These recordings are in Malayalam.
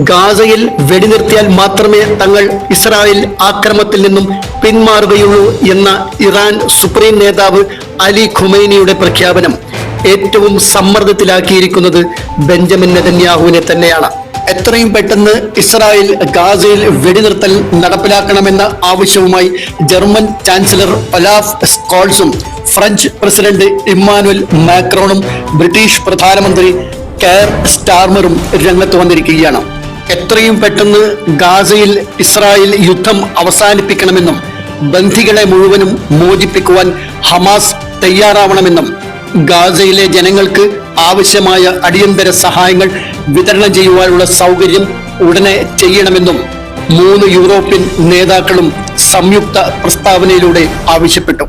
ഗാസയിൽ വെടിനിർത്തിയാൽ മാത്രമേ തങ്ങൾ ഇസ്രായേൽ ആക്രമണത്തിൽ നിന്നും പിന്മാറുകയുള്ളൂ എന്ന ഇറാൻ സുപ്രീം നേതാവ് അലി ഖുമൈനിയുടെ പ്രഖ്യാപനം ഏറ്റവും സമ്മർദ്ദത്തിലാക്കിയിരിക്കുന്നത് ബെഞ്ചമിൻ നെതന്യാഹുവിനെ തന്നെയാണ്. എത്രയും പെട്ടെന്ന് ഇസ്രായേൽ ഗാസയിൽ വെടിനിർത്തൽ നടപ്പിലാക്കണമെന്ന ആവശ്യവുമായി ജർമ്മൻ ചാൻസലർ ഒലാഫ് സ്കോൾസും ഫ്രഞ്ച് പ്രസിഡന്റ് ഇമ്മാനുവൽ മാക്രോണും ബ്രിട്ടീഷ് പ്രധാനമന്ത്രി കെയർ സ്റ്റാർമറും രംഗത്ത് വന്നിരിക്കുകയാണ്. എത്രയും പെട്ടെന്ന് ഗാസയിൽ ഇസ്രായേൽ യുദ്ധം അവസാനിപ്പിക്കണമെന്നും ബന്ദികളെ മുഴുവനും മോചിപ്പിക്കുവാൻ ഹമാസ് തയ്യാറാവണമെന്നും ഗാസയിലെ ജനങ്ങൾക്ക് ആവശ്യമായ അടിയന്തര സഹായങ്ങൾ വിതരണം ചെയ്യുവാനുള്ള സൗകര്യം ഉടനെ ചെയ്യണമെന്നും 3 യൂറോപ്യൻ നേതാക്കളും സംയുക്ത പ്രസ്താവനയിലൂടെ ആവശ്യപ്പെട്ടു.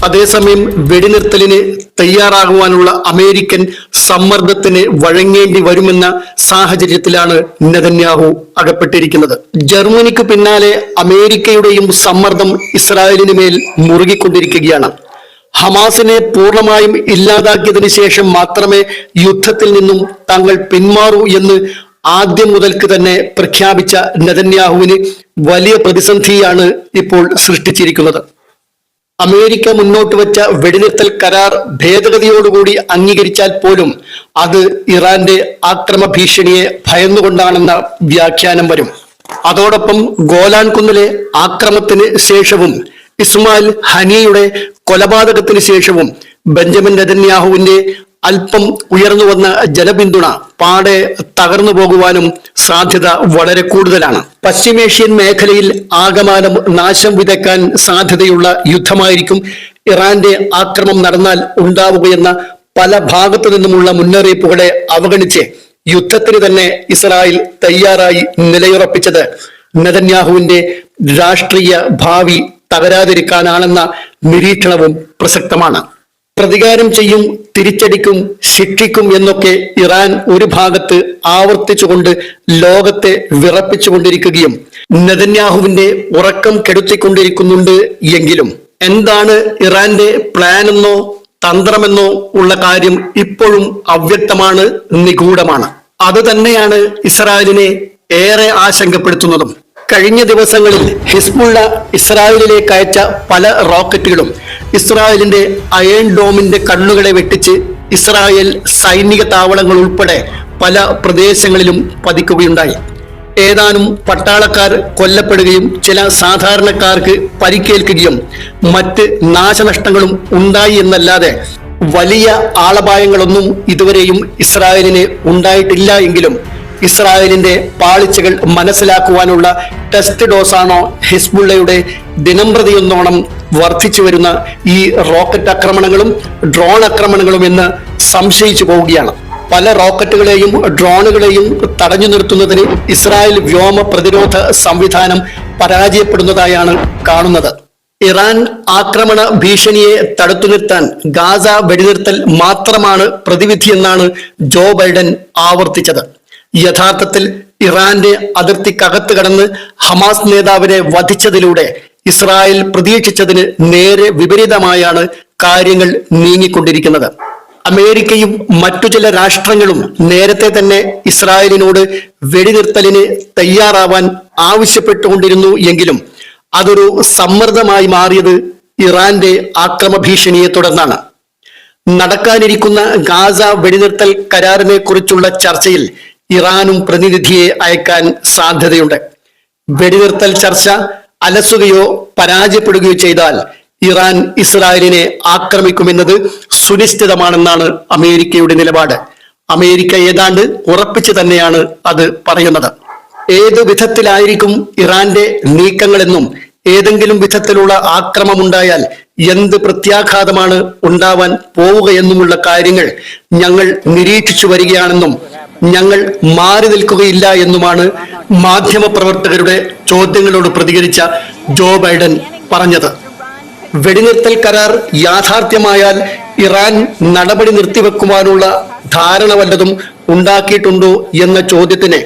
അതേസമയം വെടിനിർത്തലിന് തയ്യാറാകുവാനുള്ള അമേരിക്കൻ സമ്മർദ്ദത്തിന് വഴങ്ങേണ്ടി വരുമെന്ന സാഹചര്യത്തിലാണ് നെതന്യാഹു അകപ്പെട്ടിരിക്കുന്നത്. ജർമ്മനിക്ക് പിന്നാലെ അമേരിക്കയുടെയും സമ്മർദ്ദം ഇസ്രായേലിന് മേൽ മുറുകിക്കൊണ്ടിരിക്കുകയാണ്. ഹമാസിനെ പൂർണ്ണമായും ഇല്ലാതാക്കിയതിനു ശേഷം മാത്രമേ യുദ്ധത്തിൽ നിന്നും തങ്ങൾ പിന്മാറൂ എന്ന് ആദ്യം മുതൽക്ക് തന്നെ പ്രഖ്യാപിച്ച നെതന്യാഹുവിന് വലിയ പ്രതിസന്ധിയാണ് ഇപ്പോൾ സൃഷ്ടിച്ചിരിക്കുന്നത്. അമേരിക്ക മുന്നോട്ട് വെച്ച വെടിനിർത്തൽ കരാർ ഭേദഗതിയോടുകൂടി അംഗീകരിച്ചാൽ പോലും അത് ഇറാന്റെ ആക്രമണ ഭീഷണിയെ ഭയന്നുകൊണ്ടാണെന്ന വ്യാഖ്യാനം വരും. അതോടൊപ്പം ഗോലാൻ കുന്നിലെ ആക്രമണത്തിന് ശേഷവും ഇസ്മായിൽ ഹനിയയുടെ കൊലപാതകത്തിന് ശേഷവും ബെഞ്ചമിൻ നെതന്യാഹുവിന്റെ അല്പം ഉയർന്നു വന്ന ജനപിന്തുണ പാടെ തകർന്നു പോകുവാനും സാധ്യത വളരെ കൂടുതലാണ്. പശ്ചിമേഷ്യൻ മേഖലയിൽ ആകമാനം നാശം വിതയ്ക്കാൻ സാധ്യതയുള്ള യുദ്ധമായിരിക്കും ഇറാന്റെ ആക്രമണം നടന്നാൽ ഉണ്ടാവുകയെന്ന പല ഭാഗത്തു നിന്നുമുള്ള മുന്നറിയിപ്പുകളെ അവഗണിച്ച് യുദ്ധത്തിന് തന്നെ ഇസ്രായേൽ തയ്യാറായി നിലയുറപ്പിച്ചത് നെതന്യാഹുവിന്റെ രാഷ്ട്രീയ ഭാവി തകരാതിരിക്കാനാണെന്ന നിരീക്ഷണവും പ്രസക്തമാണ്. പ്രതികാരം ചെയ്യും, തിരിച്ചടിക്കും, ശിക്ഷിക്കും എന്നൊക്കെ ഇറാൻ ഒരു ഭാഗത്ത് ആവർത്തിച്ചുകൊണ്ട് ലോകത്തെ വിറപ്പിച്ചുകൊണ്ടിരിക്കുകയും നെതന്യാഹുവിന്റെ ഉറക്കം കെടുത്തിക്കൊണ്ടിരിക്കുന്നുണ്ട് എങ്കിലും എന്താണ് ഇറാന്റെ പ്ലാനെന്നോ തന്ത്രമെന്നോ ഉള്ള കാര്യം ഇപ്പോഴും അവ്യക്തമാണ്, നിഗൂഢമാണ്. അത് തന്നെയാണ് ഇസ്രായേലിനെ ഏറെ ആശങ്കപ്പെടുത്തുന്നതും. കഴിഞ്ഞ ദിവസങ്ങളിൽ ഹിസ്ബുള്ള ഇസ്രായേലിലേക്ക് അയച്ച പല റോക്കറ്റുകളും ഇസ്രായേലിന്റെ അയൺ ഡോമിന്റെ കണ്ണുകളെ വെട്ടിച്ച് ഇസ്രായേൽ സൈനിക താവളങ്ങൾ ഉൾപ്പെടെ പല പ്രദേശങ്ങളിലും പതിക്കുകയുണ്ടായി. ഏതാനും പട്ടാളക്കാർ കൊല്ലപ്പെടുകയും ചില സാധാരണക്കാർക്ക് പരിക്കേൽക്കുകയും മറ്റ് നാശനഷ്ടങ്ങളും ഉണ്ടായി എന്നല്ലാതെ വലിയ ആളപായങ്ങളൊന്നും ഇതുവരെയും ഇസ്രായേലിന് ഉണ്ടായിട്ടില്ല. എങ്കിലും ഇസ്രായേലിന്റെ പാളിച്ചകൾ മനസ്സിലാക്കുവാനുള്ള ടെസ്റ്റ് ഡോസാണോ ഹിസ്ബുള്ളയുടെ ദിനംപ്രതിയൊന്നോണം വർദ്ധിച്ചു വരുന്ന ഈ റോക്കറ്റ് ആക്രമണങ്ങളും ഡ്രോൺ ആക്രമണങ്ങളും എന്ന് സംശയിച്ചു പോവുകയാണ്. പല റോക്കറ്റുകളെയും ഡ്രോണുകളെയും തടഞ്ഞു നിർത്തുന്നതിന് ഇസ്രായേൽ വ്യോമ പ്രതിരോധ സംവിധാനം പരാജയപ്പെടുന്നതായാണ് കാണുന്നത്. ഇറാൻ ആക്രമണ ഭീഷണിയെ തടുത്തു നിർത്താൻ ഗാസ വെടിനിർത്തൽ മാത്രമാണ് പ്രതിവിധിയെന്നാണ് ജോ ബൈഡൻ ആവർത്തിച്ചത്. യഥാർത്ഥത്തിൽ ഇറാന്റെ അതിർത്തിക്കകത്ത് കടന്ന് ഹമാസ് നേതാവിനെ വധിച്ചതിലൂടെ ഇസ്രായേൽ പ്രതീക്ഷിച്ചതിന് നേരെ വിപരീതമായാണ് കാര്യങ്ങൾ നീങ്ങിക്കൊണ്ടിരിക്കുന്നത്. അമേരിക്കയും മറ്റു ചില രാഷ്ട്രങ്ങളും നേരത്തെ തന്നെ ഇസ്രായേലിനോട് വെടിനിർത്തലിന് തയ്യാറാവാൻ ആവശ്യപ്പെട്ടുകൊണ്ടിരുന്നു എങ്കിലും അതൊരു സമ്മർദ്ദമായി മാറിയത് ഇറാന്റെ ആക്രമണ ഭീഷണിയെ തുടർന്നാണ്. നടക്കാനിരിക്കുന്ന ഗാസ വെടിനിർത്തൽ കരാറിനെ കുറിച്ചുള്ള ചർച്ചയിൽ ഇറാനും പ്രതിനിധിയെ അയക്കാൻ സാധ്യതയുണ്ട്. വെടിനിർത്തൽ ചർച്ച അലസുകയോ പരാജയപ്പെടുകയോ ചെയ്താൽ ഇറാൻ ഇസ്രായേലിനെ ആക്രമിക്കുമെന്നത് സുനിശ്ചിതമാണെന്നാണ് അമേരിക്കയുടെ നിലപാട്. അമേരിക്ക ഏതാണ്ട് ഉറപ്പിച്ചു തന്നെയാണ് അത് പറയുന്നത്. ഏതു വിധത്തിലായിരിക്കും ഇറാന്റെ നീക്കങ്ങളെന്നും ഏതെങ്കിലും വിധത്തിലുള്ള ആക്രമണമുണ്ടായാൽ എന്ത് പ്രത്യാഘാതമാണ് ഉണ്ടാവാൻ പോവുകയെന്നുമുള്ള കാര്യങ്ങൾ ഞങ്ങൾ നിരീക്ഷിച്ചു വരികയാണെന്നും ഞങ്ങൾ മാറി നിൽക്കുകയില്ല എന്നുമാണ് മാധ്യമപ്രവർത്തകരുടെ ചോദ്യങ്ങളോട് പ്രതികരിച്ച ജോ ബൈഡൻ പറഞ്ഞത്. വെടിനിർത്തൽ കരാർ യാഥാർത്ഥ്യമായാൽ ഇറാൻ നടപടി നിർത്തിവെക്കുവാനുള്ള ധാരണ വല്ലതും ഉണ്ടാക്കിയിട്ടുണ്ടോ എന്ന ചോദ്യത്തിന്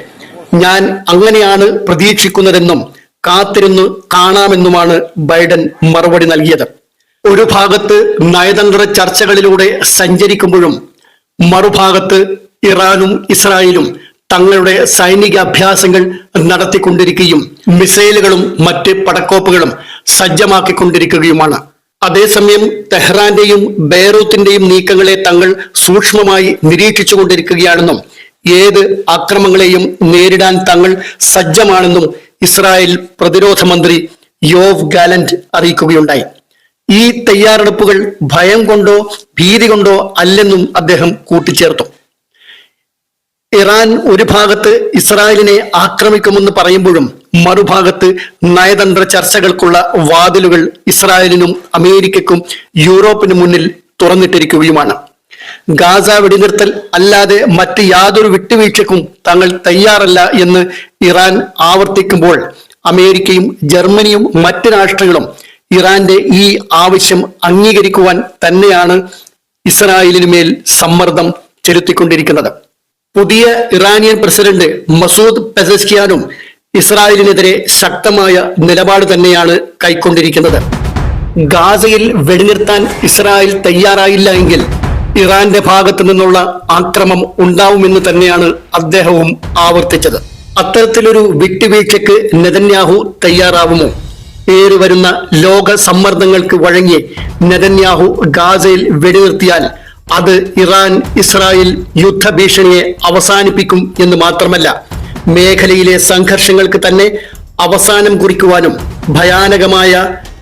ഞാൻ അങ്ങനെയാണ് പ്രതീക്ഷിക്കുന്നതെന്നും കാത്തിരുന്ന് കാണാമെന്നുമാണ് ബൈഡൻ മറുപടി നൽകിയത്. ഒരു ഭാഗത്ത് നയതന്ത്ര ചർച്ചകളിലൂടെ സഞ്ചരിക്കുമ്പോഴും മറുഭാഗത്ത് ഇറാനും ഇസ്രായേലും തങ്ങളുടെ സൈനിക അഭ്യാസങ്ങൾ നടത്തിക്കൊണ്ടിരിക്കുകയും മിസൈലുകളും മറ്റ് പടക്കോപ്പുകളും സജ്ജമാക്കിക്കൊണ്ടിരിക്കുകയുമാണ്. അതേസമയം തെഹ്റാന്റെയും ബെയ്റൂത്തിന്റെയും നീക്കങ്ങളെ തങ്ങൾ സൂക്ഷ്മമായി നിരീക്ഷിച്ചുകൊണ്ടിരിക്കുകയാണെന്നും ഏത് ആക്രമണങ്ങളെയും നേരിടാൻ തങ്ങൾ സജ്ജമാണെന്നും ഇസ്രായേൽ പ്രതിരോധ മന്ത്രി യോവ് ഗാലന്റ് അറിയിക്കുകയുണ്ടായി. ഈ തയ്യാറെടുപ്പുകൾ ഭയം കൊണ്ടോ ഭീതി കൊണ്ടോ അല്ലെന്നും അദ്ദേഹം കൂട്ടിച്ചേർത്തു. ഇറാൻ ഒരു ഭാഗത്ത് ഇസ്രായേലിനെ ആക്രമിക്കുമെന്ന് പറയുമ്പോഴും മറുഭാഗത്ത് നയതന്ത്ര ചർച്ചകൾക്കുള്ള വാതിലുകൾ ഇസ്രായേലിനും അമേരിക്കയ്ക്കും യൂറോപ്പിനും മുന്നിൽ തുറന്നിട്ടിരിക്കുകയുമാണ്. ഗാസ വെടിനിർത്തൽ അല്ലാതെ മറ്റ് യാതൊരു വിട്ടുവീഴ്ചയ്ക്കും തങ്ങൾ തയ്യാറല്ല എന്ന് ഇറാൻ ആവർത്തിക്കുമ്പോൾ അമേരിക്കയും ജർമ്മനിയും മറ്റ് രാഷ്ട്രങ്ങളും ഇറാന്റെ ഈ ആവശ്യം അംഗീകരിക്കുവാൻ തന്നെയാണ് ഇസ്രായേലിന് മേൽ സമ്മർദ്ദം ചെലുത്തിക്കൊണ്ടിരിക്കുന്നത്. പുതിയ ഇറാനിയൻ പ്രസിഡന്റ് മസൂദ് പെസഷ്കിയാനും ഇസ്രായേലിനെതിരെ ശക്തമായ നിലപാട് തന്നെയാണ് കൈക്കൊണ്ടിരിക്കുന്നത്. ഗാസയിൽ വെടിനിർത്താൻ ഇസ്രായേൽ തയ്യാറായില്ല എങ്കിൽ ഇറാന്റെ ഭാഗത്തു നിന്നുള്ള ആക്രമണം ഉണ്ടാവുമെന്ന് തന്നെയാണ് അദ്ദേഹവും ആവർത്തിച്ചത്. അത്തരത്തിലൊരു വിട്ടുവീഴ്ചയ്ക്ക് നെതന്യാഹു തയ്യാറാവുമോ? ഏറിവരുന്ന ലോക സമ്മർദ്ദങ്ങൾക്ക് വഴങ്ങി നെതന്യാഹു ഗാസയിൽ വെടിനിർത്തിയാൽ അത് ഇറാൻ ഇസ്രായേൽ യുദ്ധഭീഷണിയെ അവസാനിപ്പിക്കും എന്ന് മാത്രമല്ല, മേഖലയിലെ സംഘർഷങ്ങൾക്ക് തന്നെ അവസാനം കുറിക്കുവാനും ഭയാനകമായ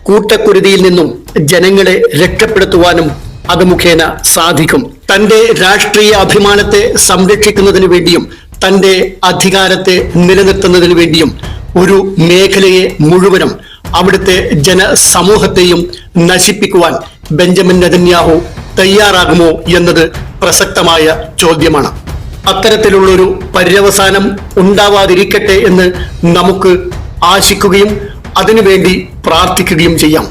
കൂട്ടക്കുരുതിയിൽ നിന്നും ജനങ്ങളെ രക്ഷപ്പെടുത്തുവാനും അത് മുഖേന സാധിക്കും. തന്റെ രാഷ്ട്രീയ അഭിമാനത്തെ സംരക്ഷിക്കുന്നതിന് വേണ്ടിയും തന്റെ അധികാരത്തെ നിലനിർത്തുന്നതിന് വേണ്ടിയും ഒരു മേഖലയെ മുഴുവനും അവിടുത്തെ ജനസമൂഹത്തെയും നശിപ്പിക്കുവാൻ ബെഞ്ചമിൻ നെതന്യാഹു തയ്യാറാകുമോ എന്നത് പ്രസക്തമായ ചോദ്യമാണ്. അത്തരത്തിലുള്ളൊരു പര്യവസാനം ഉണ്ടാവാതിരിക്കട്ടെ എന്ന് നമുക്ക് ആശിക്കുകയും അതിനുവേണ്ടി പ്രാർത്ഥിക്കുകയും ചെയ്യാം.